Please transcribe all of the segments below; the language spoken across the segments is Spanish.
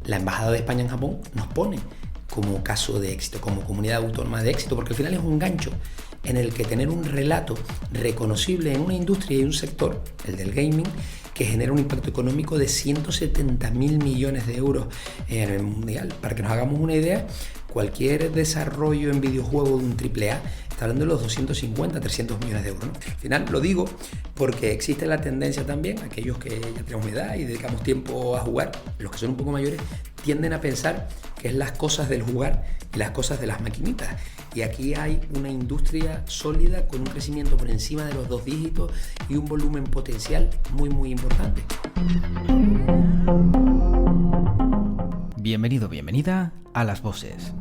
la Embajada de España en Japón nos pone como caso de éxito, como comunidad autónoma de éxito, porque al final es un gancho en el que tener un relato reconocible en una industria y un sector, el del gaming, que genera un impacto económico de 170.000 millones de euros en el mundial. Para que nos hagamos una idea, cualquier desarrollo en videojuego de un AAA está hablando de los 250, 300 millones de euros, ¿no? Al final lo digo porque existe la tendencia también, aquellos que ya tenemos edad y dedicamos tiempo a jugar, los que son un poco mayores, tienden a pensar que es las cosas del jugar y las cosas de las maquinitas. Y aquí hay una industria sólida con un crecimiento por encima de los 2 dígitos y un volumen potencial muy, muy importante. Bienvenido, bienvenida a Las Voces.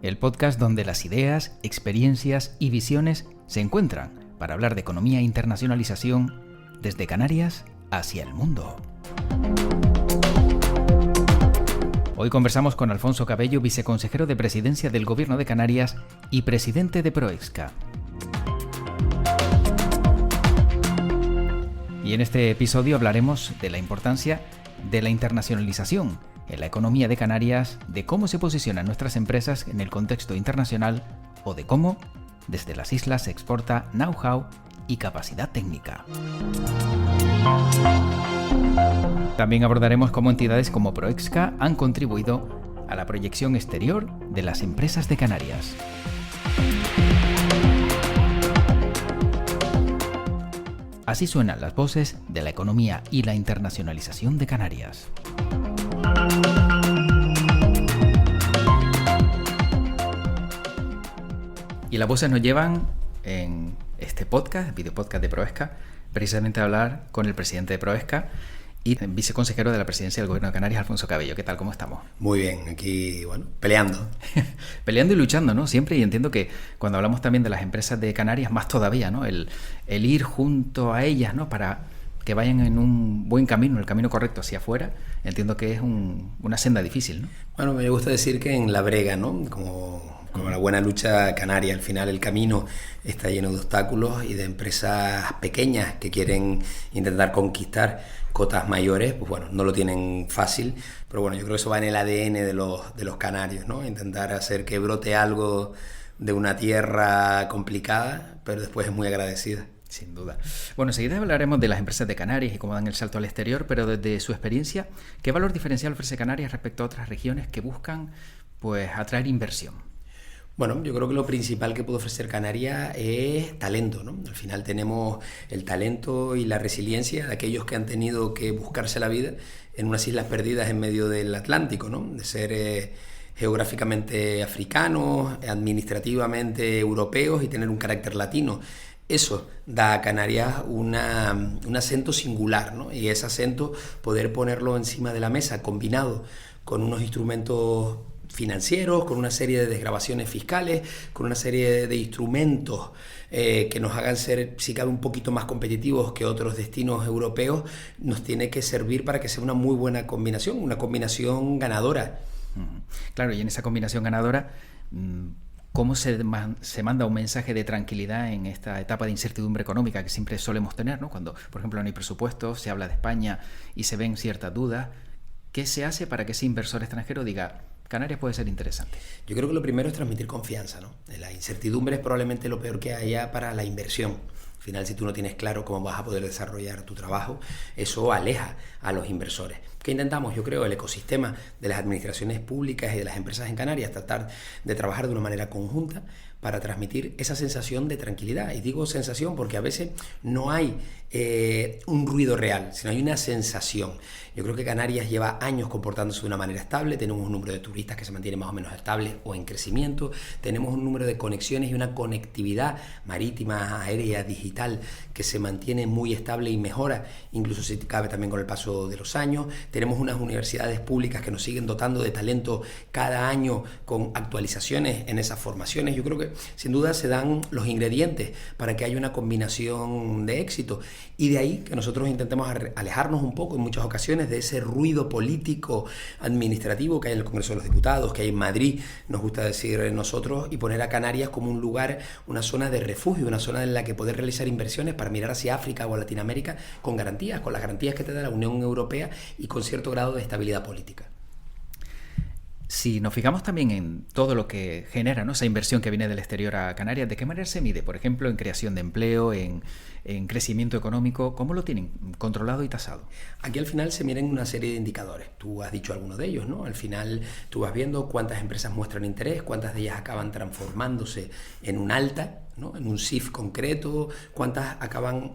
El podcast donde las ideas, experiencias y visiones se encuentran para hablar de economía e internacionalización desde Canarias hacia el mundo. Hoy conversamos con Alfonso Cabello, viceconsejero de Presidencia del Gobierno de Canarias y presidente de Proexca. Y en este episodio hablaremos de la importancia de la internacionalización en la economía de Canarias, de cómo se posicionan nuestras empresas en el contexto internacional o de cómo, desde las islas, se exporta know-how y capacidad técnica. También abordaremos cómo entidades como Proexca han contribuido a la proyección exterior de las empresas de Canarias. Así suenan las voces de la economía y la internacionalización de Canarias. Y las voces nos llevan en este podcast, video podcast de Proexca, precisamente a hablar con el presidente de Proexca y viceconsejero de la Presidencia del Gobierno de Canarias, Alfonso Cabello. ¿Qué tal? ¿Cómo estamos? Muy bien, aquí, peleando. Peleando y luchando, ¿no? Siempre, y entiendo que cuando hablamos también de las empresas de Canarias, más todavía, ¿no? El ir junto a ellas, ¿no? Para que vayan en un buen camino, el camino correcto hacia afuera, entiendo que es una senda difícil, ¿no? Bueno, me gusta decir que en la brega, ¿no? Como la buena lucha canaria, al final el camino está lleno de obstáculos y de empresas pequeñas que quieren intentar conquistar cotas mayores, pues bueno, no lo tienen fácil, pero bueno, yo creo que eso va en el ADN de los canarios, ¿no? Intentar hacer que brote algo de una tierra complicada, pero después es muy agradecida. Sin duda. Bueno, enseguida hablaremos de las empresas de Canarias y cómo dan el salto al exterior, pero desde su experiencia, ¿qué valor diferencial ofrece Canarias respecto a otras regiones que buscan, pues, atraer inversión? Bueno, yo creo que lo principal que puede ofrecer Canarias es talento, ¿no? Al final tenemos el talento y la resiliencia de aquellos que han tenido que buscarse la vida en unas islas perdidas en medio del Atlántico, ¿no? De ser geográficamente africanos, administrativamente europeos y tener un carácter latino. Eso da a Canarias un acento singular, ¿no? Y ese acento poder ponerlo encima de la mesa combinado con unos instrumentos financieros, con una serie de desgravaciones fiscales, con una serie de instrumentos que nos hagan ser, si cabe, un poquito más competitivos que otros destinos europeos, nos tiene que servir para que sea una muy buena combinación, una combinación ganadora. Claro, y en esa combinación ganadora, ¿cómo se manda un mensaje de tranquilidad en esta etapa de incertidumbre económica que siempre solemos tener, ¿no? Cuando, por ejemplo, no hay presupuesto, se habla de España y se ven ciertas dudas, ¿qué se hace para que ese inversor extranjero diga: Canarias puede ser interesante? Yo creo que lo primero es transmitir confianza, ¿no? La incertidumbre es probablemente lo peor que haya para la inversión. Al final, si tú no tienes claro cómo vas a poder desarrollar tu trabajo, eso aleja a los inversores. ¿Qué intentamos? Yo creo el ecosistema de las administraciones públicas y de las empresas en Canarias, tratar de trabajar de una manera conjunta para transmitir esa sensación de tranquilidad. Y digo sensación porque a veces no hay un ruido real, sino hay una sensación. Yo creo que Canarias lleva años comportándose de una manera estable, tenemos un número de turistas que se mantiene más o menos estable o en crecimiento, tenemos un número de conexiones y una conectividad marítima, aérea, digital que se mantiene muy estable y mejora, incluso si cabe también con el paso de los años. Tenemos unas universidades públicas que nos siguen dotando de talento cada año con actualizaciones en esas formaciones. Yo creo que que sin duda se dan los ingredientes para que haya una combinación de éxito. Y de ahí que nosotros intentemos alejarnos un poco en muchas ocasiones de ese ruido político, administrativo que hay en el Congreso de los Diputados, que hay en Madrid, nos gusta decir nosotros, y poner a Canarias como un lugar, una zona de refugio, una zona en la que poder realizar inversiones para mirar hacia África o a Latinoamérica con garantías, con las garantías que te da la Unión Europea y con cierto grado de estabilidad política. Si nos fijamos también en todo lo que genera, ¿no?, esa inversión que viene del exterior a Canarias, ¿de qué manera se mide? Por ejemplo, en creación de empleo, en crecimiento económico, ¿cómo lo tienen controlado y tasado? Aquí al final se miran una serie de indicadores. Tú has dicho algunos de ellos, ¿no? Al final tú vas viendo cuántas empresas muestran interés, cuántas de ellas acaban transformándose en un alta, ¿no?, en un SIF concreto, cuántas acaban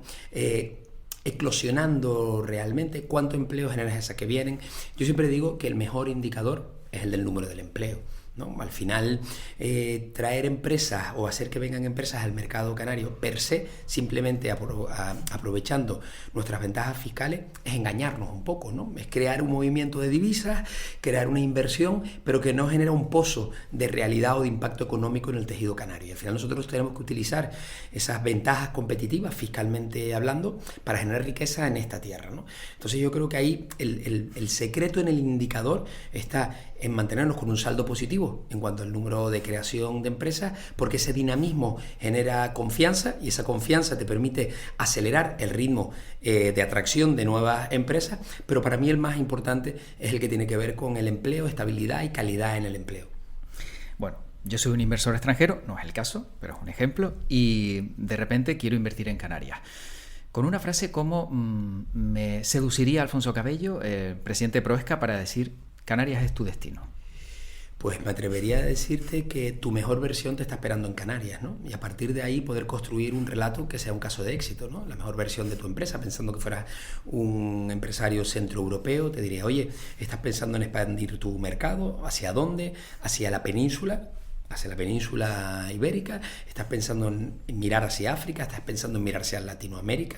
eclosionando realmente, cuánto empleo generan esas que vienen. Yo siempre digo que el mejor indicador es el del número del empleo, ¿no? Al final, traer empresas o hacer que vengan empresas al mercado canario per se, simplemente aprovechando nuestras ventajas fiscales, es engañarnos un poco, ¿no? Es crear un movimiento de divisas, crear una inversión, pero que no genera un pozo de realidad o de impacto económico en el tejido canario. Y al final nosotros tenemos que utilizar esas ventajas competitivas, fiscalmente hablando, para generar riqueza en esta tierra, ¿no? Entonces yo creo que ahí el secreto en el indicador está en mantenernos con un saldo positivo en cuanto al número de creación de empresas, porque ese dinamismo genera confianza y esa confianza te permite acelerar el ritmo de atracción de nuevas empresas, pero para mí el más importante es el que tiene que ver con el empleo, estabilidad y calidad en el empleo. Bueno, yo soy un inversor extranjero, no es el caso, pero es un ejemplo, y de repente quiero invertir en Canarias. Con una frase como me seduciría Alfonso Cabello, presidente de Proesca, para decir Canarias es tu destino. Pues me atrevería a decirte que tu mejor versión te está esperando en Canarias, ¿no? Y a partir de ahí poder construir un relato que sea un caso de éxito, ¿no? La mejor versión de tu empresa, pensando que fueras un empresario centroeuropeo, te diría, oye, ¿estás pensando en expandir tu mercado? ¿Hacia dónde? ¿Hacia la península ibérica? ¿Estás pensando en mirar hacia África? ¿Estás pensando en mirar hacia Latinoamérica?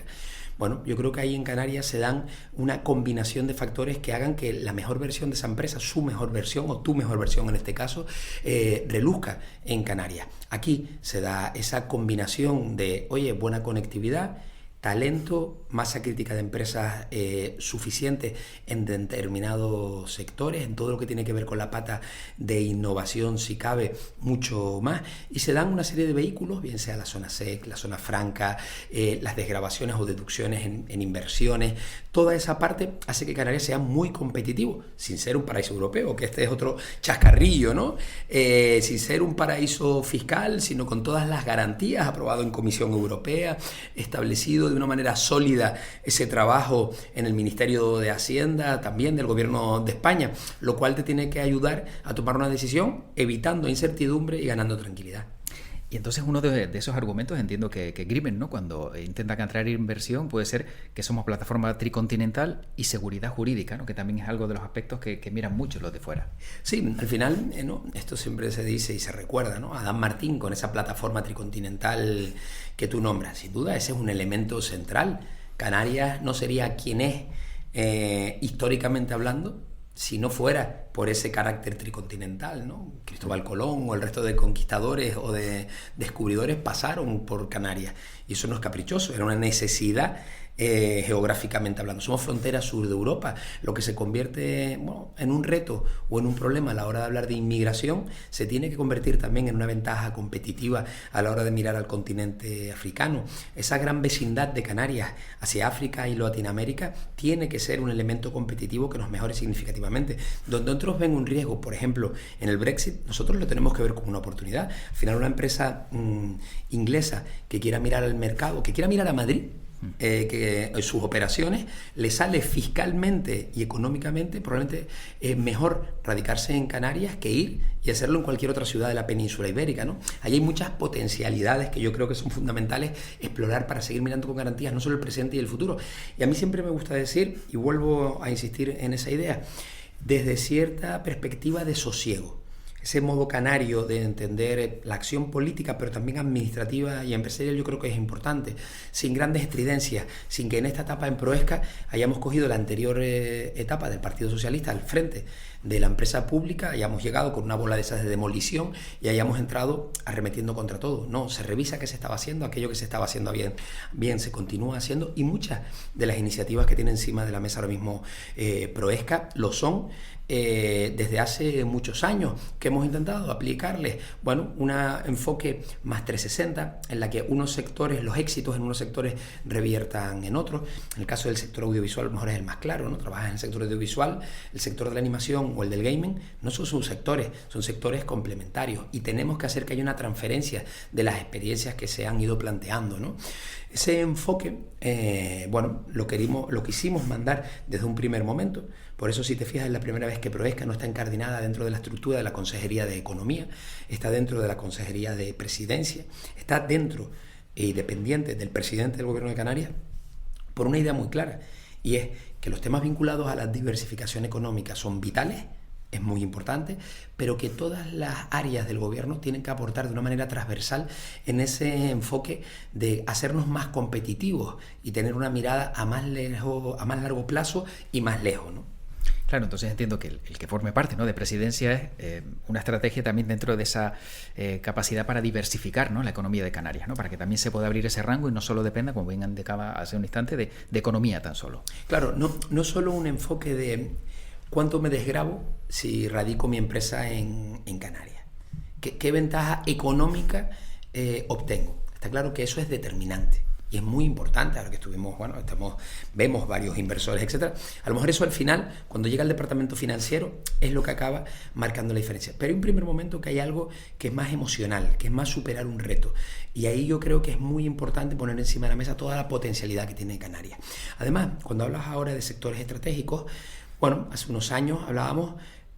Bueno, yo creo que ahí en Canarias se dan una combinación de factores que hagan que la mejor versión de esa empresa, su mejor versión o tu mejor versión en este caso, reluzca en Canarias. Aquí se da esa combinación de, oye, buena conectividad, talento, masa crítica de empresas suficiente en determinados sectores, en todo lo que tiene que ver con la pata de innovación, si cabe, mucho más, y se dan una serie de vehículos, bien sea la zona SEC, la zona franca, las desgravaciones o deducciones en inversiones. Toda esa parte hace que Canarias sea muy competitivo, sin ser un paraíso europeo, que este es otro chascarrillo, ¿no? Sin ser un paraíso fiscal, sino con todas las garantías, aprobado en Comisión Europea, establecido de una manera sólida ese trabajo en el Ministerio de Hacienda, también del Gobierno de España, lo cual te tiene que ayudar a tomar una decisión evitando incertidumbre y ganando tranquilidad. Y entonces uno de esos argumentos entiendo que grimen, ¿no? Cuando intentan atraer inversión, puede ser que somos plataforma tricontinental y seguridad jurídica, ¿no? Que también es algo de los aspectos que miran mucho los de fuera. Sí, al final, ¿no? Esto siempre se dice y se recuerda, ¿no? Adán Martín con esa plataforma tricontinental que tú nombras. Sin duda ese es un elemento central. Canarias no sería quien es históricamente hablando si no fuera por ese carácter tricontinental, ¿no? Cristóbal Colón o el resto de conquistadores o de descubridores pasaron por Canarias y eso no es caprichoso, era una necesidad geográficamente hablando. Somos frontera sur de Europa, lo que se convierte, bueno, en un reto o en un problema a la hora de hablar de inmigración se tiene que convertir también en una ventaja competitiva a la hora de mirar al continente africano. Esa gran vecindad de Canarias hacia África y Latinoamérica tiene que ser un elemento competitivo que nos mejore significativamente. Donde otros ven un riesgo, por ejemplo, en el Brexit, nosotros lo tenemos que ver como una oportunidad. Al final, una empresa inglesa que quiera mirar al mercado, que quiera mirar a Madrid, que sus operaciones le sale fiscalmente y económicamente probablemente mejor radicarse en Canarias que ir y hacerlo en cualquier otra ciudad de la península ibérica, ¿no? Ahí hay muchas potencialidades que yo creo que son fundamentales explorar para seguir mirando con garantías no solo el presente y el futuro. Y a mí siempre me gusta decir, y vuelvo a insistir en esa idea, desde cierta perspectiva de sosiego. Ese modo canario de entender la acción política, pero también administrativa y empresarial, yo creo que es importante, sin grandes estridencias, sin que en esta etapa en Proesca hayamos cogido la anterior etapa del Partido Socialista al frente de la empresa pública hayamos llegado con una bola de esas de demolición y hayamos entrado arremetiendo contra todo. No, se revisa qué se estaba haciendo, aquello que se estaba haciendo bien se continúa haciendo, y muchas de las iniciativas que tiene encima de la mesa ahora mismo Proesca lo son desde hace muchos años, que hemos intentado aplicarles, bueno, un enfoque más 360 en la que unos sectores, los éxitos en unos sectores reviertan en otros. En el caso del sector audiovisual a lo mejor es el más claro, ¿no? Trabajas en el sector audiovisual, el sector de la animación o el del gaming, no son subsectores, son sectores complementarios, y tenemos que hacer que haya una transferencia de las experiencias que se han ido planteando, ¿no? Ese enfoque, bueno, lo quisimos mandar desde un primer momento. Por eso, si te fijas, es la primera vez que Proesca no está encardinada dentro de la estructura de la Consejería de Economía, está dentro de la Consejería de Presidencia, está dentro y dependiente del presidente del Gobierno de Canarias, por una idea muy clara, y es que los temas vinculados a la diversificación económica son vitales, es muy importante, pero que todas las áreas del gobierno tienen que aportar de una manera transversal en ese enfoque de hacernos más competitivos y tener una mirada a más largo plazo y más lejos, ¿no? Claro, entonces entiendo que el que forme parte, ¿no?, de Presidencia es una estrategia también dentro de esa capacidad para diversificar, ¿no?, la economía de Canarias, ¿no?, para que también se pueda abrir ese rango y no solo dependa, como bien indicaba hace un instante, de economía tan solo. Claro, no solo un enfoque de ¿cuánto me desgravo si radico mi empresa en Canarias? ¿Qué ventaja económica obtengo? Está claro que eso es determinante y es muy importante. Ahora que vemos varios inversores, etcétera. A lo mejor eso al final, cuando llega al departamento financiero, es lo que acaba marcando la diferencia. Pero hay un primer momento que hay algo que es más emocional, que es más superar un reto. Y ahí yo creo que es muy importante poner encima de la mesa toda la potencialidad que tiene Canarias. Además, cuando hablas ahora de sectores estratégicos, bueno, hace unos años hablábamos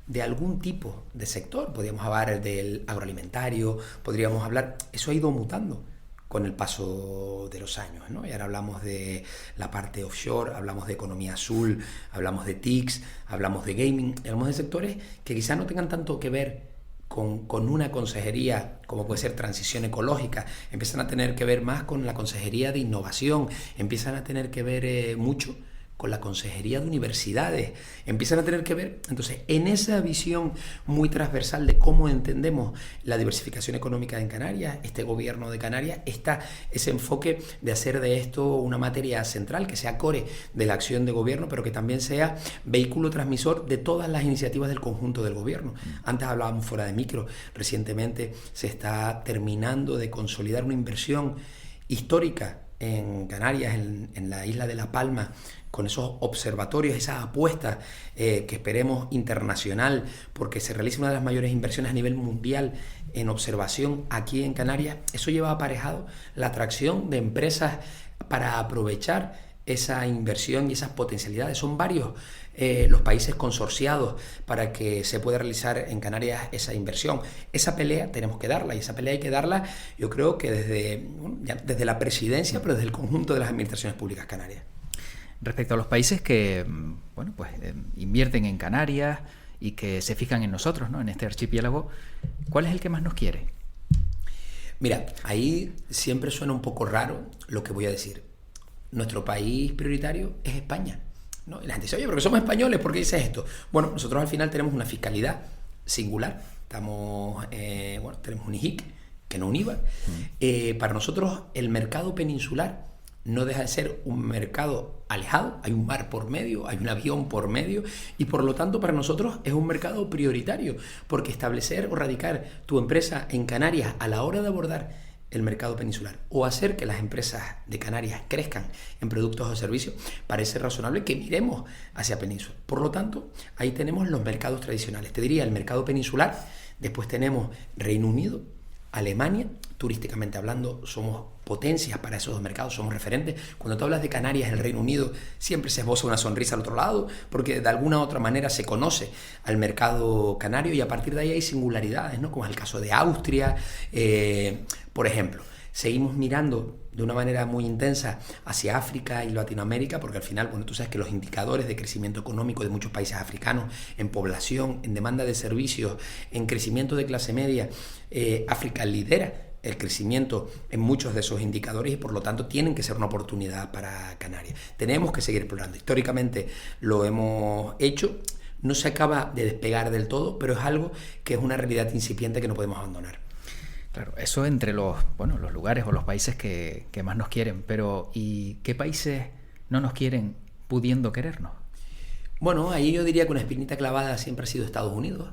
de algún tipo de sector, podríamos hablar del agroalimentario, podríamos hablar, eso ha ido mutando con el paso de los años, ¿no? Y ahora hablamos de la parte offshore, hablamos de economía azul, hablamos de TICs, hablamos de gaming, hablamos de sectores que quizás no tengan tanto que ver con una consejería como puede ser transición ecológica, empiezan a tener que ver más con la consejería de innovación, empiezan a tener que ver mucho con la Consejería de Universidades, empiezan a tener que ver, entonces, en esa visión muy transversal de cómo entendemos la diversificación económica en Canarias, este gobierno de Canarias, está ese enfoque de hacer de esto una materia central, que sea core de la acción de gobierno, pero que también sea vehículo transmisor de todas las iniciativas del conjunto del gobierno. Antes hablábamos fuera de micro, recientemente se está terminando de consolidar una inversión histórica en Canarias, en la isla de La Palma, con esos observatorios, esa apuesta que esperemos internacional, porque se realiza una de las mayores inversiones a nivel mundial en observación aquí en Canarias. Eso lleva aparejado la atracción de empresas para aprovechar esa inversión y esas potencialidades. Son varios los países consorciados para que se pueda realizar en Canarias esa inversión. Esa pelea tenemos que darla, y esa pelea hay que darla, yo creo que desde la presidencia, pero desde el conjunto de las administraciones públicas canarias. Respecto a los países que invierten en Canarias y que se fijan en nosotros, ¿no?, en este archipiélago, ¿cuál es el que más nos quiere? Mira, ahí siempre suena un poco raro lo que voy a decir. Nuestro país prioritario es España, ¿no? Y la gente dice, oye, pero que somos españoles, ¿por qué dices esto? Bueno, nosotros al final tenemos una fiscalidad singular, tenemos un IJIC, que no un IVA. Para nosotros el mercado peninsular no deja de ser un mercado alejado, hay un mar por medio, hay un avión por medio, y por lo tanto para nosotros es un mercado prioritario, porque establecer o radicar tu empresa en Canarias a la hora de abordar el mercado peninsular o hacer que las empresas de Canarias crezcan en productos o servicios, parece razonable que miremos hacia península. Por lo tanto, ahí tenemos los mercados tradicionales. Te diría el mercado peninsular, después tenemos Reino Unido, Alemania, turísticamente hablando somos potencias para esos dos mercados, somos referentes. Cuando tú hablas de Canarias, el Reino Unido, siempre se esboza una sonrisa al otro lado, porque de alguna u otra manera se conoce al mercado canario, y a partir de ahí hay singularidades, ¿no?, como es el caso de Austria, por ejemplo. Seguimos mirando de una manera muy intensa hacia África y Latinoamérica, porque al final, bueno, tú sabes que los indicadores de crecimiento económico de muchos países africanos, en población, en demanda de servicios, en crecimiento de clase media, África lidera el crecimiento en muchos de esos indicadores, y por lo tanto tienen que ser una oportunidad para Canarias. Tenemos que seguir explorando. Históricamente lo hemos hecho, no se acaba de despegar del todo, pero es algo que es una realidad incipiente que no podemos abandonar. Claro, eso entre los lugares o los países que más nos quieren, pero ¿y qué países no nos quieren pudiendo querernos? Bueno, ahí yo diría que una espinita clavada siempre ha sido Estados Unidos.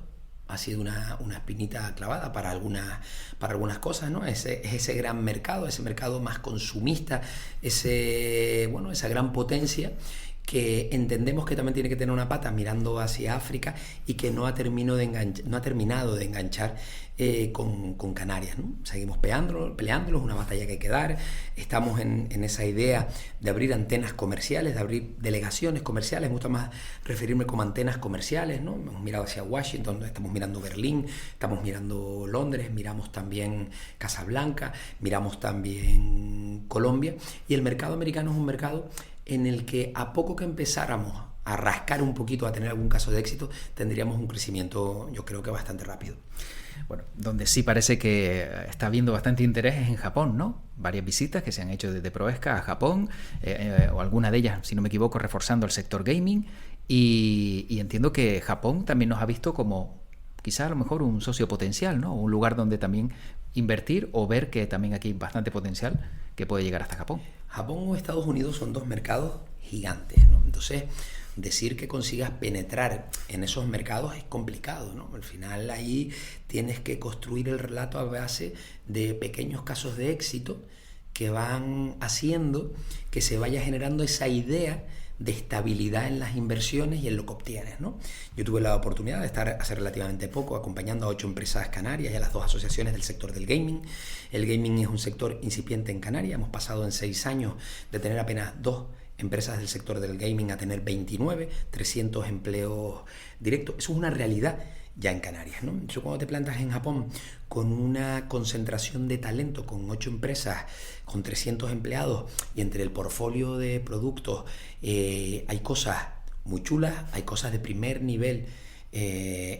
Ha sido una espinita clavada para algunas cosas, ¿no? Es ese gran mercado, ese mercado más consumista, esa gran potencia que entendemos que también tiene que tener una pata mirando hacia África y que no ha terminado de enganchar con Canarias, ¿no? Seguimos peleándolos, una batalla que hay que dar. Estamos en esa idea de abrir antenas comerciales, de abrir delegaciones comerciales. Me gusta más referirme como antenas comerciales, ¿no? Hemos mirado hacia Washington, estamos mirando Berlín, estamos mirando Londres, miramos también Casablanca, miramos también Colombia, y el mercado americano es un mercado en el que a poco que empezáramos a rascar un poquito, a tener algún caso de éxito, tendríamos un crecimiento, yo creo que bastante rápido. Bueno, donde sí parece que está habiendo bastante interés es en Japón, ¿no? Varias visitas que se han hecho desde Proesca a Japón, o alguna de ellas, si no me equivoco, reforzando el sector gaming, y entiendo que Japón también nos ha visto como quizá a lo mejor un socio potencial, ¿no? Un lugar donde también invertir o ver que también aquí hay bastante potencial que puede llegar hasta Japón. Japón o Estados Unidos son dos mercados gigantes, ¿no? Entonces, decir que consigas penetrar en esos mercados es complicado, ¿no? Al final ahí tienes que construir el relato a base de pequeños casos de éxito que van haciendo que se vaya generando esa idea de estabilidad en las inversiones y en lo que obtienes, ¿no? Yo tuve la oportunidad de estar hace relativamente poco acompañando a 8 empresas canarias y a las 2 asociaciones del sector del gaming. El gaming es un sector incipiente en Canarias. Hemos pasado en 6 años de tener apenas 2 empresas del sector del gaming a tener 29, 300 empleos directos. Eso es una realidad ya en Canarias, ¿no? Yo, cuando te plantas en Japón con una concentración de talento, con 8 empresas, con 300 empleados, y entre el portfolio de productos hay cosas muy chulas, hay cosas de primer nivel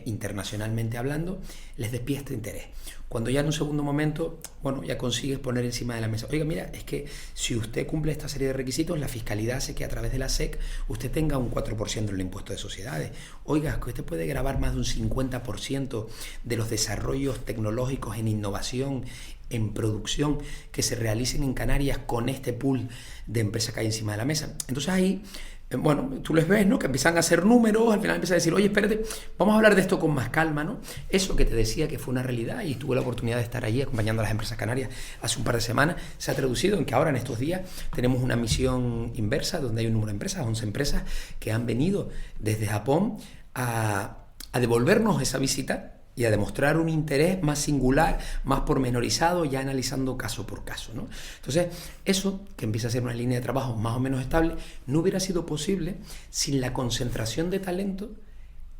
internacionalmente hablando, les despierta interés. Cuando ya en un segundo momento, bueno, ya consigues poner encima de la mesa, oiga, mira, es que si usted cumple esta serie de requisitos, la fiscalidad hace que a través de la SEC usted tenga un 4% del impuesto de sociedades. Oiga, que usted puede grabar más de un 50% de los desarrollos tecnológicos en innovación, en producción, que se realicen en Canarias con este pool de empresas que hay encima de la mesa. Entonces ahí, bueno, tú les ves, ¿no? Que empiezan a hacer números, al final empiezan a decir, oye, espérate, vamos a hablar de esto con más calma, ¿no? Eso que te decía que fue una realidad, y tuve la oportunidad de estar allí acompañando a las empresas canarias hace un par de semanas, se ha traducido en que ahora en estos días tenemos una misión inversa donde hay un número de empresas, 11 empresas que han venido desde Japón a devolvernos esa visita y a demostrar un interés más singular, más pormenorizado, ya analizando caso por caso, ¿no? Entonces, eso, que empieza a ser una línea de trabajo más o menos estable, no hubiera sido posible sin la concentración de talento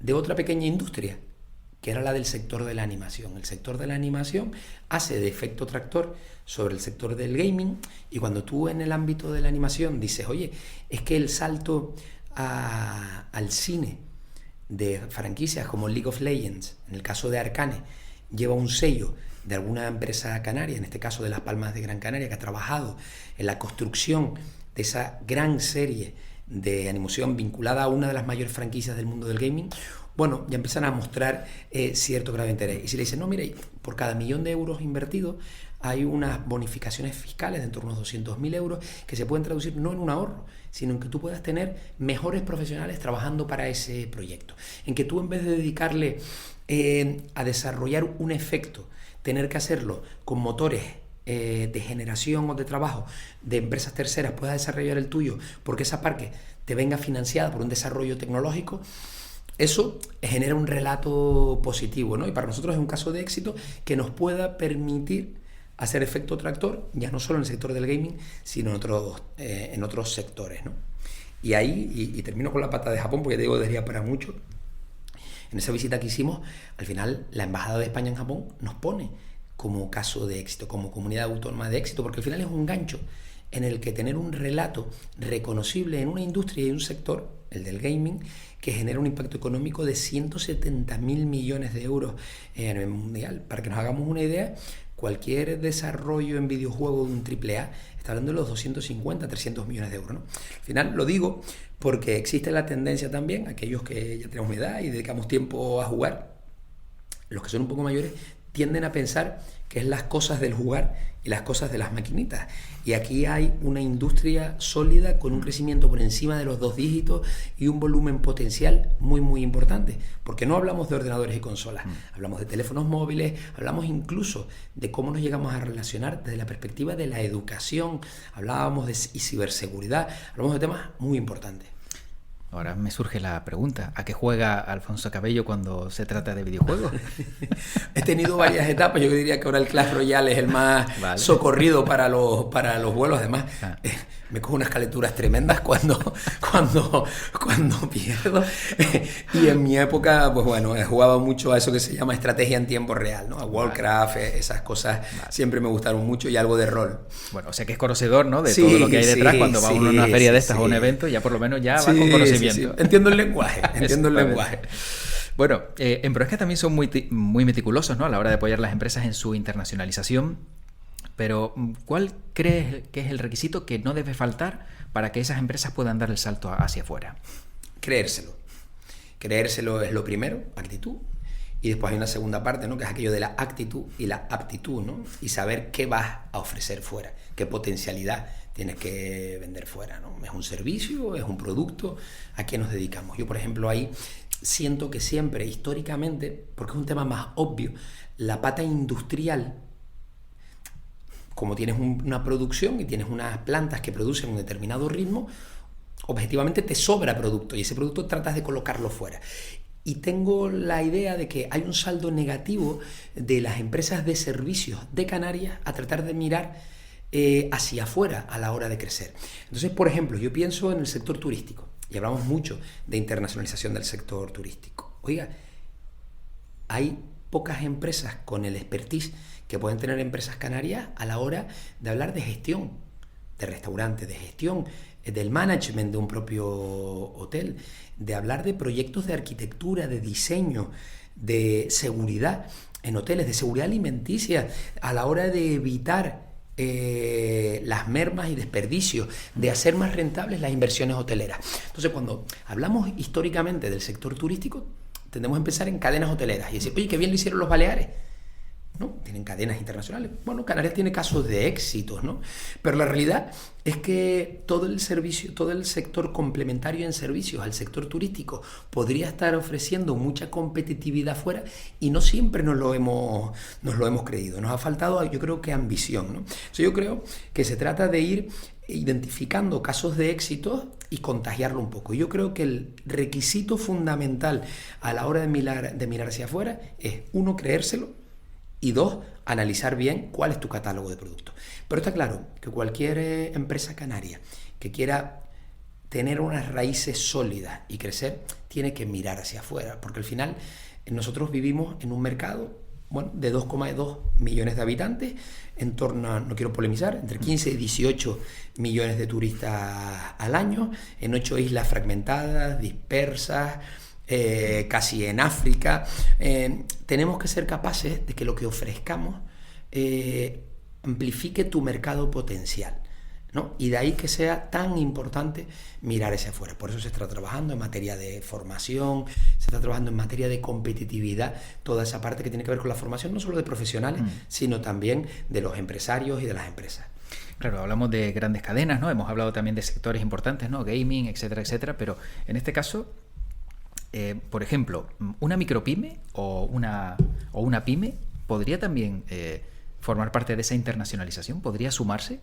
de otra pequeña industria, que era la del sector de la animación. El sector de la animación hace de efecto tractor sobre el sector del gaming, y cuando tú en el ámbito de la animación dices, oye, es que el salto al cine de franquicias como League of Legends, en el caso de Arcane, lleva un sello de alguna empresa canaria, en este caso de Las Palmas de Gran Canaria, que ha trabajado en la construcción de esa gran serie de animación vinculada a una de las mayores franquicias del mundo del gaming, bueno, ya empiezan a mostrar cierto grado de interés. Y si le dicen, no, mire, por cada €1.000.000 invertidos hay unas bonificaciones fiscales de en torno a unos 200.000 euros que se pueden traducir no en un ahorro, sino en que tú puedas tener mejores profesionales trabajando para ese proyecto. En que tú, en vez de dedicarle a desarrollar un efecto, tener que hacerlo con motores de generación o de trabajo de empresas terceras, puedas desarrollar el tuyo porque esa parte te venga financiada por un desarrollo tecnológico. Eso genera un relato positivo, ¿no? Y para nosotros es un caso de éxito que nos pueda permitir hacer efecto tractor, ya no solo en el sector del gaming, sino en otros sectores, ¿no? Y ahí, y termino con la pata de Japón, porque ya te digo, daría para mucho. En esa visita que hicimos, al final la Embajada de España en Japón nos pone como caso de éxito, como comunidad autónoma de éxito, porque al final es un gancho en el que tener un relato reconocible en una industria y un sector, el del gaming, que genera un impacto económico de 170.000 millones de euros a nivel mundial. Para que nos hagamos una idea, cualquier desarrollo en videojuego de un AAA está hablando de los 250, 300 millones de euros, ¿no? Al final lo digo porque existe la tendencia también, aquellos que ya tenemos mi edad y dedicamos tiempo a jugar, los que son un poco mayores tienden a pensar que es las cosas del jugar y las cosas de las maquinitas. Y aquí hay una industria sólida con un crecimiento por encima de los 2 dígitos y un volumen potencial muy, muy importante. Porque no hablamos de ordenadores y consolas, hablamos de teléfonos móviles, hablamos incluso de cómo nos llegamos a relacionar desde la perspectiva de la educación, hablábamos de ciberseguridad, hablamos de temas muy importantes. Ahora me surge la pregunta, ¿a qué juega Alfonso Cabello cuando se trata de videojuegos? He tenido varias etapas, yo diría que ahora el Clash Royale es el más socorrido para los vuelos, además me cojo unas calenturas tremendas cuando pierdo, y en mi época, pues bueno, jugaba mucho a eso que se llama estrategia en tiempo real, ¿no? A Warcraft, esas cosas siempre me gustaron mucho, y algo de rol. Bueno, o sea que es conocedor, ¿no? De todo lo que hay detrás cuando va uno a una feria de estas o un evento, ya por lo menos ya va con conocimiento. Sí. Entiendo el lenguaje, Bueno, en Proesca también son muy meticulosos, ¿no? A la hora de apoyar las empresas en su internacionalización. Pero, ¿cuál crees que es el requisito que no debe faltar para que esas empresas puedan dar el salto hacia afuera? Creérselo. Creérselo es lo primero, actitud. Y después hay una segunda parte, ¿no? Que es aquello de la actitud y la aptitud, ¿no? Y saber qué vas a ofrecer fuera, qué potencialidad tienes que vender fuera, ¿no? ¿Es un servicio? ¿Es un producto? ¿A qué nos dedicamos? Yo, por ejemplo, ahí siento que siempre, históricamente, porque es un tema más obvio, la pata industrial, como tienes una producción y tienes unas plantas que producen un determinado ritmo, objetivamente te sobra producto y ese producto tratas de colocarlo fuera. Y tengo la idea de que hay un saldo negativo de las empresas de servicios de Canarias a tratar de mirar hacia afuera a la hora de crecer. Entonces, por ejemplo, yo pienso en el sector turístico y hablamos mucho de internacionalización del sector turístico. Oiga, hay pocas empresas con el expertise que pueden tener empresas canarias a la hora de hablar de gestión de restaurantes, de gestión del management de un propio hotel, de hablar de proyectos de arquitectura, de diseño, de seguridad en hoteles, de seguridad alimenticia a la hora de evitar las mermas y desperdicios, de hacer más rentables las inversiones hoteleras. Entonces, cuando hablamos históricamente del sector turístico, tendemos a empezar en cadenas hoteleras y decir, oye, qué bien lo hicieron los Baleares, ¿no? Tienen cadenas internacionales. Bueno, Canarias tiene casos de éxitos, ¿no? Pero la realidad es que todo el sector complementario en servicios al sector turístico podría estar ofreciendo mucha competitividad fuera y no siempre nos lo hemos creído. Nos ha faltado, yo creo que ambición, ¿no? Entonces yo creo que se trata de ir identificando casos de éxito y contagiarlo un poco. Yo creo que el requisito fundamental a la hora de mirar hacia afuera es, 1, creérselo, y 2, analizar bien cuál es tu catálogo de productos. Pero está claro que cualquier empresa canaria que quiera tener unas raíces sólidas y crecer, tiene que mirar hacia afuera, porque al final nosotros vivimos en un mercado, bueno, de 2,2 millones de habitantes, en torno a, no quiero polemizar, entre 15 y 18 millones de turistas al año, en 8 islas fragmentadas, dispersas, casi en África. Tenemos que ser capaces de que lo que ofrezcamos amplifique tu mercado potencial, ¿no? Y de ahí que sea tan importante mirar hacia afuera. Por eso se está trabajando en materia de formación, se está trabajando en materia de competitividad, toda esa parte que tiene que ver con la formación, no solo de profesionales, sino también de los empresarios y de las empresas. Claro, hablamos de grandes cadenas, ¿no? Hemos hablado también de sectores importantes, ¿no? Gaming, etcétera, etcétera, pero en este caso, por ejemplo, una micropyme o una pyme podría también formar parte de esa internacionalización, ¿podría sumarse?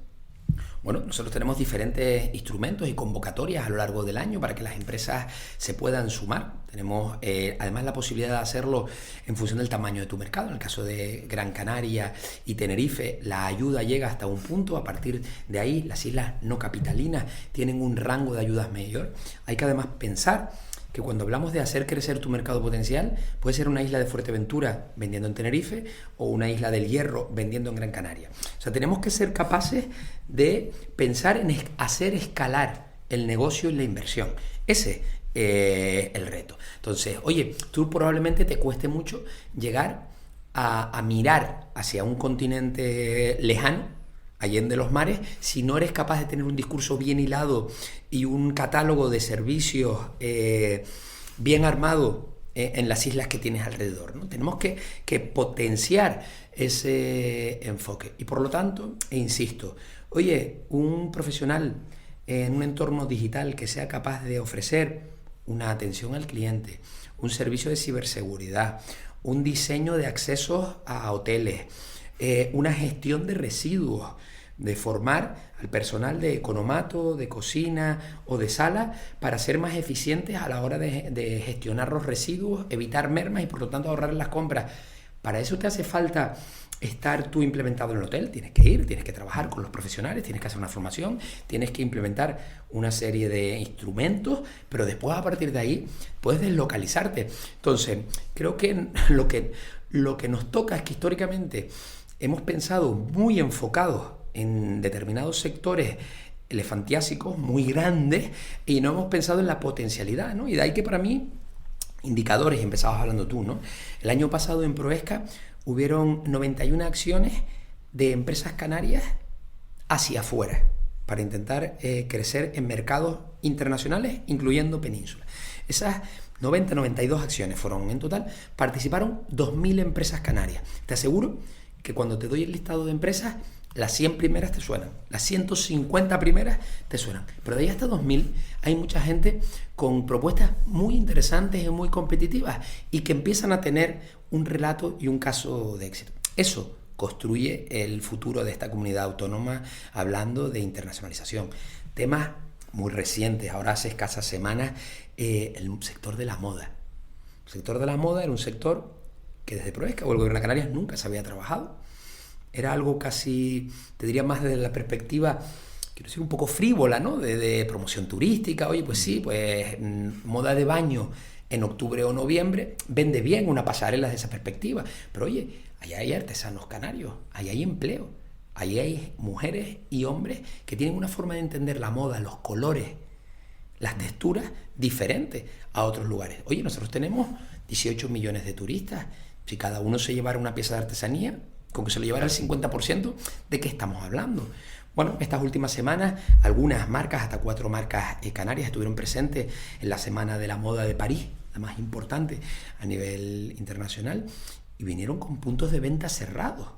Bueno, nosotros tenemos diferentes instrumentos y convocatorias a lo largo del año para que las empresas se puedan sumar. Tenemos además la posibilidad de hacerlo en función del tamaño de tu mercado. En el caso de Gran Canaria y Tenerife, la ayuda llega hasta un punto. A partir de ahí, las islas no capitalinas tienen un rango de ayudas mayor. Hay que además pensar que cuando hablamos de hacer crecer tu mercado potencial, puede ser una isla de Fuerteventura vendiendo en Tenerife o una isla del Hierro vendiendo en Gran Canaria. O sea, tenemos que ser capaces de pensar en hacer escalar el negocio y la inversión. Ese es el reto. Entonces, oye, tú probablemente te cueste mucho llegar a mirar hacia un continente lejano, allende los mares, si no eres capaz de tener un discurso bien hilado y un catálogo de servicios bien armado en las islas que tienes alrededor, ¿no? Tenemos que potenciar ese enfoque. Y por lo tanto, insisto, oye, un profesional en un entorno digital que sea capaz de ofrecer una atención al cliente, un servicio de ciberseguridad, un diseño de accesos a hoteles, una gestión de residuos, de formar al personal de economato, de cocina o de sala para ser más eficientes a la hora de gestionar los residuos, evitar mermas y por lo tanto ahorrar en las compras. Para eso te hace falta estar tú implementado en el hotel, tienes que ir, tienes que trabajar con los profesionales, tienes que hacer una formación, tienes que implementar una serie de instrumentos, pero después a partir de ahí puedes deslocalizarte. Entonces, creo que lo que nos toca es que históricamente hemos pensado muy enfocados en determinados sectores elefantiásicos muy grandes y no hemos pensado en la potencialidad, ¿no? Y de ahí que para mí, indicadores, empezabas hablando tú, ¿no? El año pasado en Proesca hubieron 91 acciones de empresas canarias hacia afuera para intentar crecer en mercados internacionales, incluyendo península. Esas 92 acciones fueron en total, participaron 2.000 empresas canarias. Te aseguro que cuando te doy el listado de empresas, las 100 primeras te suenan, las 150 primeras te suenan, pero de ahí hasta 2000 hay mucha gente con propuestas muy interesantes y muy competitivas y que empiezan a tener un relato y un caso de éxito. Eso construye el futuro de esta comunidad autónoma, hablando de internacionalización. Temas muy recientes, ahora hace escasas semanas, el sector de la moda. El sector de la moda era un sector que desde Proesca o el Gobierno de Canarias nunca se había trabajado. Era algo casi, te diría más desde la perspectiva, quiero decir, un poco frívola, ¿no? De promoción turística. Oye, pues sí, pues moda de baño en octubre o noviembre vende bien una pasarela desde esa perspectiva. Pero oye, allá hay artesanos canarios, allá hay empleo, allá hay mujeres y hombres que tienen una forma de entender la moda, los colores, las texturas diferentes a otros lugares. Oye, nosotros tenemos 18 millones de turistas. Si cada uno se llevara una pieza de artesanía, con que se lo llevara el 50%, ¿de qué estamos hablando? Bueno, estas últimas semanas, algunas marcas, hasta 4 marcas canarias, estuvieron presentes en la Semana de la Moda de París, la más importante a nivel internacional, y vinieron con puntos de venta cerrados.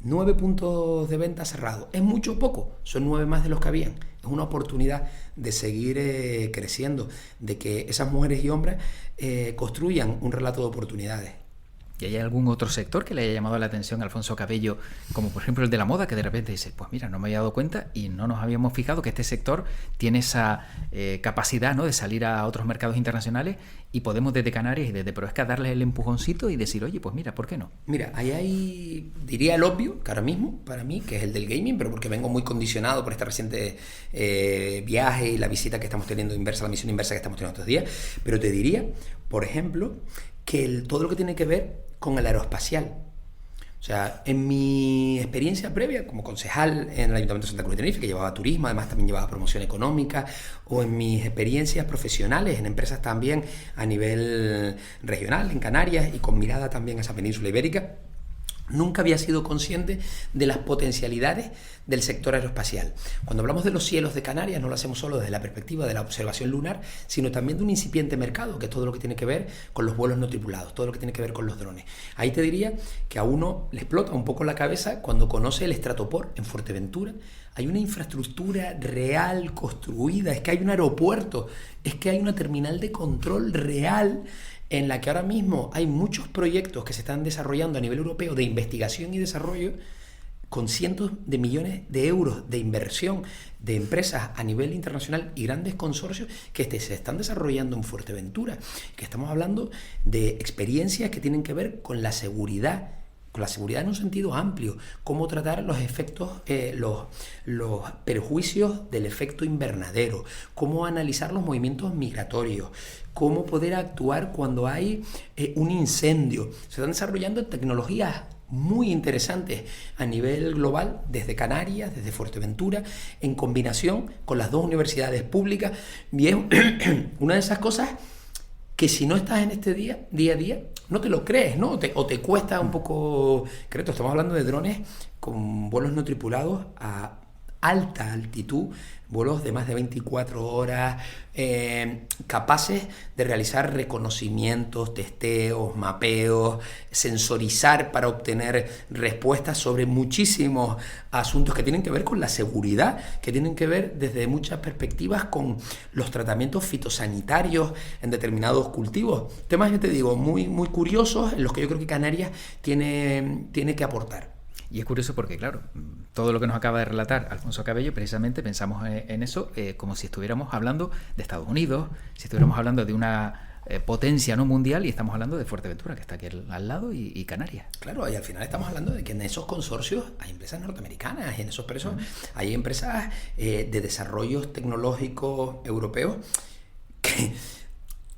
9 puntos de venta cerrados. ¿Es mucho o poco? Son 9 más de los que habían. Es una oportunidad de seguir creciendo, de que esas mujeres y hombres construyan un relato de oportunidades. ¿Y hay algún otro sector que le haya llamado la atención a Alfonso Cabello, como por ejemplo el de la moda, que de repente dice, pues mira, no me había dado cuenta y no nos habíamos fijado que este sector tiene esa capacidad, ¿no?, de salir a otros mercados internacionales y podemos desde Canarias y desde Proesca darles el empujoncito y decir, oye, pues mira, ¿por qué no? Mira, ahí hay, diría el obvio, que ahora mismo, para mí, que es el del gaming, pero porque vengo muy condicionado por este reciente viaje y la visita que estamos teniendo inversa, la misión inversa que estamos teniendo estos días, pero te diría, por ejemplo, que todo lo que tiene que ver con el aeroespacial. O sea, en mi experiencia previa como concejal en el Ayuntamiento de Santa Cruz de Tenerife, que llevaba turismo, además también llevaba promoción económica, o en mis experiencias profesionales en empresas también a nivel regional, en Canarias, y con mirada también a esa península ibérica, nunca había sido consciente de las potencialidades del sector aeroespacial. Cuando hablamos de los cielos de Canarias, no lo hacemos solo desde la perspectiva de la observación lunar, sino también de un incipiente mercado, que es todo lo que tiene que ver con los vuelos no tripulados, todo lo que tiene que ver con los drones. Ahí te diría que a uno le explota un poco la cabeza cuando conoce el Estratoport en Fuerteventura. Hay una infraestructura real construida, es que hay un aeropuerto, es que hay una terminal de control real, en la que ahora mismo hay muchos proyectos que se están desarrollando a nivel europeo de investigación y desarrollo con cientos de millones de euros de inversión de empresas a nivel internacional y grandes consorcios que se están desarrollando en Fuerteventura, que estamos hablando de experiencias que tienen que ver con la seguridad en un sentido amplio, cómo tratar los efectos, los perjuicios del efecto invernadero, cómo analizar los movimientos migratorios, cómo poder actuar cuando hay un incendio. Se están desarrollando tecnologías muy interesantes a nivel global, desde Canarias, desde Fuerteventura, en combinación con las 2 universidades públicas. Y es una de esas cosas que si no estás en este día a día, no te lo crees, ¿no? O te cuesta un poco creerlo. Estamos hablando de drones con vuelos no tripulados a alta altitud, vuelos de más de 24 horas, capaces de realizar reconocimientos, testeos, mapeos, sensorizar para obtener respuestas sobre muchísimos asuntos que tienen que ver con la seguridad, que tienen que ver desde muchas perspectivas con los tratamientos fitosanitarios en determinados cultivos. Temas, yo te digo, muy, muy curiosos en los que yo creo que Canarias tiene que aportar. Y es curioso porque, claro, todo lo que nos acaba de relatar Alfonso Cabello, precisamente pensamos en eso como si estuviéramos hablando de Estados Unidos, si estuviéramos hablando de una potencia no mundial, y estamos hablando de Fuerteventura, que está aquí al lado, y Canarias. Claro, y al final estamos hablando de que en esos consorcios hay empresas norteamericanas, y en esos presos hay empresas de desarrollos tecnológicos europeos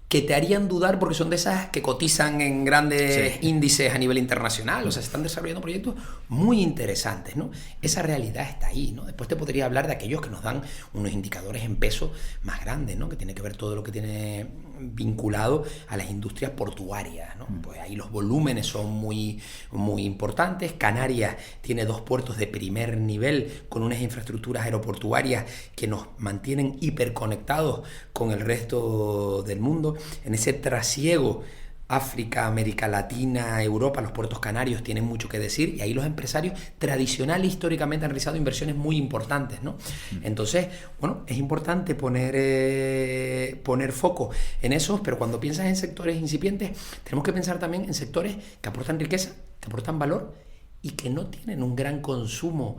que te harían dudar, porque son de esas que cotizan en grandes índices a nivel internacional. O sea, se están desarrollando proyectos muy interesantes, ¿no? Esa realidad está ahí, ¿no? Después te podría hablar de aquellos que nos dan unos indicadores en peso más grandes, ¿no? Que tiene que ver todo lo que tiene vinculado a las industrias portuarias, ¿no? Pues ahí los volúmenes son muy, muy importantes. Canarias tiene 2 puertos de primer nivel con unas infraestructuras aeroportuarias que nos mantienen hiperconectados con el resto del mundo. En ese trasiego África, América Latina, Europa, los puertos canarios tienen mucho que decir, y ahí los empresarios tradicionales históricamente han realizado inversiones muy importantes, ¿no? Entonces, bueno, es importante poner foco en esos, pero cuando piensas en sectores incipientes, tenemos que pensar también en sectores que aportan riqueza, que aportan valor y que no tienen un gran consumo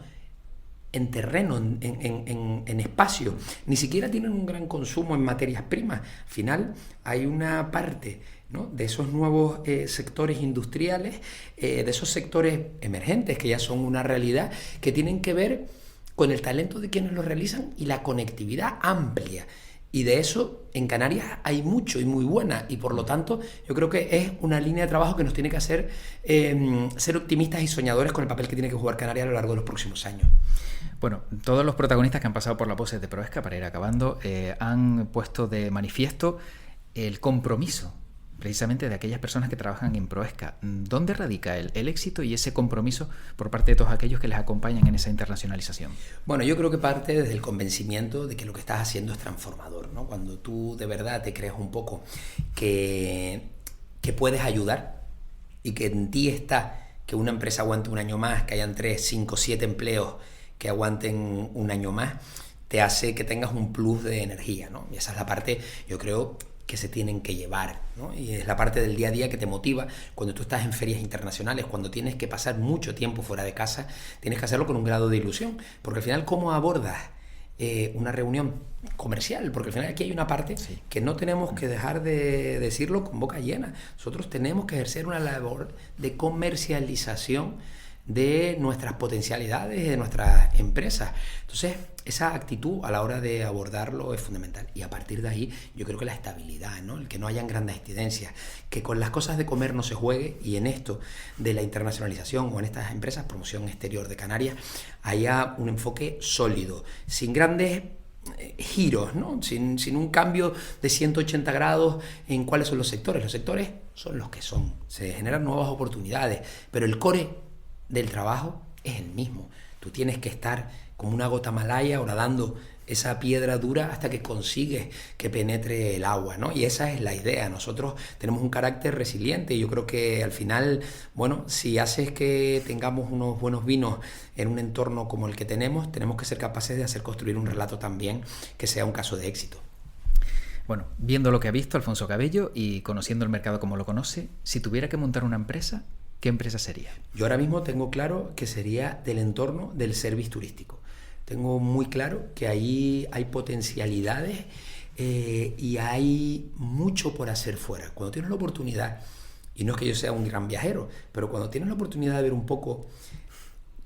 en terreno, en espacio, ni siquiera tienen un gran consumo en materias primas. Al final hay una parte, ¿no?, de esos nuevos sectores industriales, de esos sectores emergentes que ya son una realidad, que tienen que ver con el talento de quienes lo realizan y la conectividad amplia. Y de eso en Canarias hay mucho y muy buena, y por lo tanto yo creo que es una línea de trabajo que nos tiene que hacer ser optimistas y soñadores con el papel que tiene que jugar Canarias a lo largo de los próximos años. Bueno, todos los protagonistas que han pasado por la pose de Proesca, para ir acabando, han puesto de manifiesto el compromiso precisamente de aquellas personas que trabajan en Proesca. ¿Dónde radica el éxito y ese compromiso por parte de todos aquellos que les acompañan en esa internacionalización? Bueno, yo creo que parte desde el convencimiento de que lo que estás haciendo es transformador, ¿no? Cuando tú de verdad te crees un poco que puedes ayudar y que en ti está que una empresa aguante un año más, que hayan 3, 5, 7 empleos que aguanten un año más, te hace que tengas un plus de energía, ¿no? Y esa es la parte, yo creo, que se tienen que llevar, ¿no? Y es la parte del día a día que te motiva cuando tú estás en ferias internacionales, cuando tienes que pasar mucho tiempo fuera de casa, tienes que hacerlo con un grado de ilusión, porque al final, ¿cómo abordas una reunión comercial? Porque al final aquí hay una parte que no tenemos que dejar de decirlo con boca llena. Nosotros tenemos que ejercer una labor de comercialización de nuestras potencialidades, de nuestras empresas. Entonces, esa actitud a la hora de abordarlo es fundamental. Y a partir de ahí, yo creo que la estabilidad, ¿no? El que no hayan grandes incidencias, que con las cosas de comer no se juegue, y en esto de la internacionalización o en estas empresas, promoción exterior de Canarias, haya un enfoque sólido, sin grandes giros, ¿no? Sin un cambio de 180 grados en cuáles son los sectores. Los sectores son los que son. Se generan nuevas oportunidades, pero el core del trabajo es el mismo. Tú tienes que estar como una gota malaya horadando esa piedra dura hasta que consigues que penetre el agua, ¿no? Y esa es la idea. Nosotros tenemos un carácter resiliente, y yo creo que al final, bueno, si haces que tengamos unos buenos vinos en un entorno como el que tenemos que ser capaces de hacer construir un relato también que sea un caso de éxito. Bueno, viendo lo que ha visto Alfonso Cabello y conociendo el mercado como lo conoce, si tuviera que montar una empresa, ¿qué empresa sería? Yo ahora mismo tengo claro que sería del entorno del servicio turístico. Tengo muy claro que ahí hay potencialidades y hay mucho por hacer fuera. Cuando tienes la oportunidad, y no es que yo sea un gran viajero, pero cuando tienes la oportunidad de ver un poco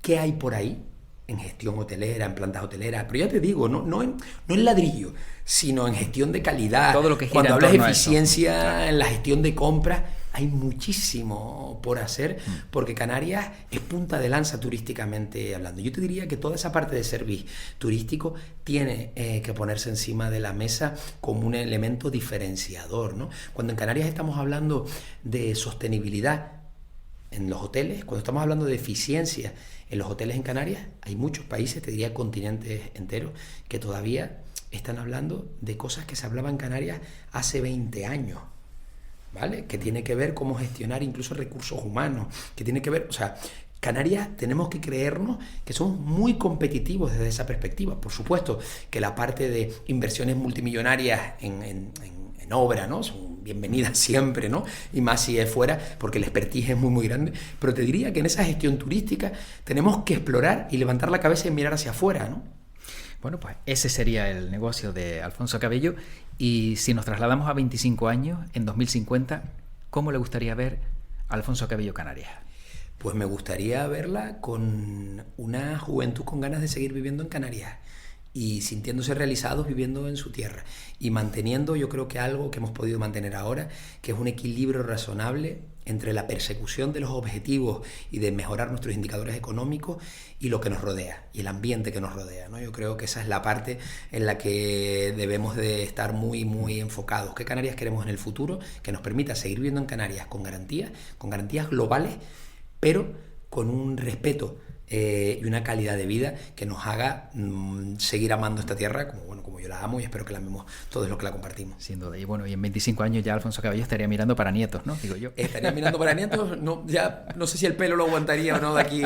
qué hay por ahí, en gestión hotelera, en plantas hoteleras, pero ya te digo, no en ladrillo, sino en gestión de calidad. Todo lo que gira cuando hablas de en torno a eficiencia eso. Claro. en la gestión de compras, hay muchísimo por hacer, porque Canarias es punta de lanza turísticamente hablando. Yo te diría que toda esa parte de servicio turístico tiene que ponerse encima de la mesa como un elemento diferenciador, ¿no? Cuando en Canarias estamos hablando de sostenibilidad en los hoteles, cuando estamos hablando de eficiencia en los hoteles en Canarias, hay muchos países, te diría continentes enteros, que todavía están hablando de cosas que se hablaban en Canarias hace 20 años, ¿vale? Que tiene que ver cómo gestionar incluso recursos humanos, que tiene que ver, o sea, Canarias tenemos que creernos que somos muy competitivos desde esa perspectiva. Por supuesto que la parte de inversiones multimillonarias en obra, ¿no? Son bienvenidas siempre, ¿no? Y más si es fuera, porque el expertise es muy, muy grande. Pero te diría que en esa gestión turística tenemos que explorar y levantar la cabeza y mirar hacia afuera, ¿no? Bueno, pues ese sería el negocio de Alfonso Cabello. Y si nos trasladamos a 25 años, en 2050, ¿cómo le gustaría ver a Alfonso Cabello Canarias? Pues me gustaría verla con una juventud con ganas de seguir viviendo en Canarias y sintiéndose realizados viviendo en su tierra y manteniendo, yo creo que algo que hemos podido mantener ahora, que es un equilibrio razonable entre la persecución de los objetivos y de mejorar nuestros indicadores económicos y lo que nos rodea y el ambiente que nos rodea, ¿no? Yo creo que esa es la parte en la que debemos de estar muy, muy enfocados. ¿Qué Canarias queremos en el futuro? Que nos permita seguir viviendo en Canarias con garantías globales, pero con un respeto y una calidad de vida que nos haga seguir amando esta tierra como yo la amo, y espero que la amemos todos los que la compartimos. Sin duda. Y bueno, y en 25 años ya Alfonso Cabello estaría mirando para nietos, ¿no? Digo yo. Estaría mirando para nietos, no, ya no sé si el pelo lo aguantaría o no de aquí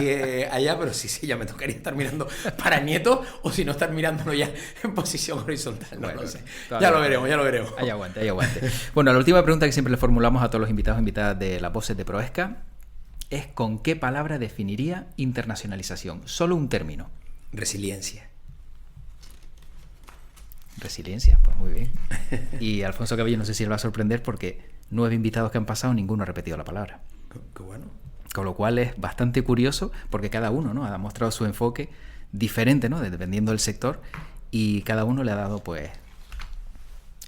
allá, pero sí, ya me tocaría estar mirando para nietos, o si no estar mirándolo ya en posición horizontal, no lo sé. Ya lo veremos. Hay aguante. Bueno, la última pregunta que siempre le formulamos a todos los invitados e invitadas de Las Voces de Proesca es: ¿con qué palabra definiría internacionalización? Solo un término. Resiliencia. Resiliencia, pues muy bien. Y Alfonso Cabello, no sé si le va a sorprender porque 9 invitados que han pasado, ninguno ha repetido la palabra. Qué bueno. Con lo cual es bastante curioso porque cada uno, ¿no?, ha mostrado su enfoque diferente, ¿no?, dependiendo del sector, y cada uno le ha dado pues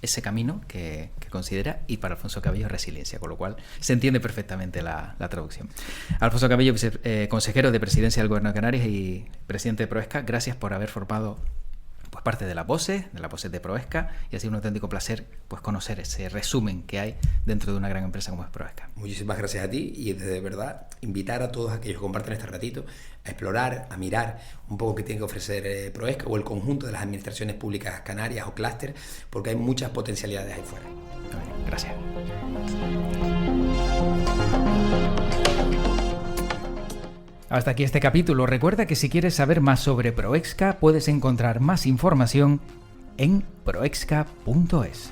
ese camino que considera, y para Alfonso Cabello resiliencia, con lo cual se entiende perfectamente la traducción. Alfonso Cabello, consejero de Presidencia del Gobierno de Canarias y presidente de Proesca, gracias por haber formado pues parte de las voces de Proesca, y ha sido un auténtico placer pues conocer ese resumen que hay dentro de una gran empresa como es Proesca. Muchísimas gracias a ti, y de verdad invitar a todos aquellos que comparten este ratito a explorar, a mirar un poco qué tiene que ofrecer Proesca o el conjunto de las administraciones públicas canarias o clúster, porque hay muchas potencialidades ahí fuera. Gracias. Hasta aquí este capítulo. Recuerda que si quieres saber más sobre Proesca, puedes encontrar más información en proexca.es.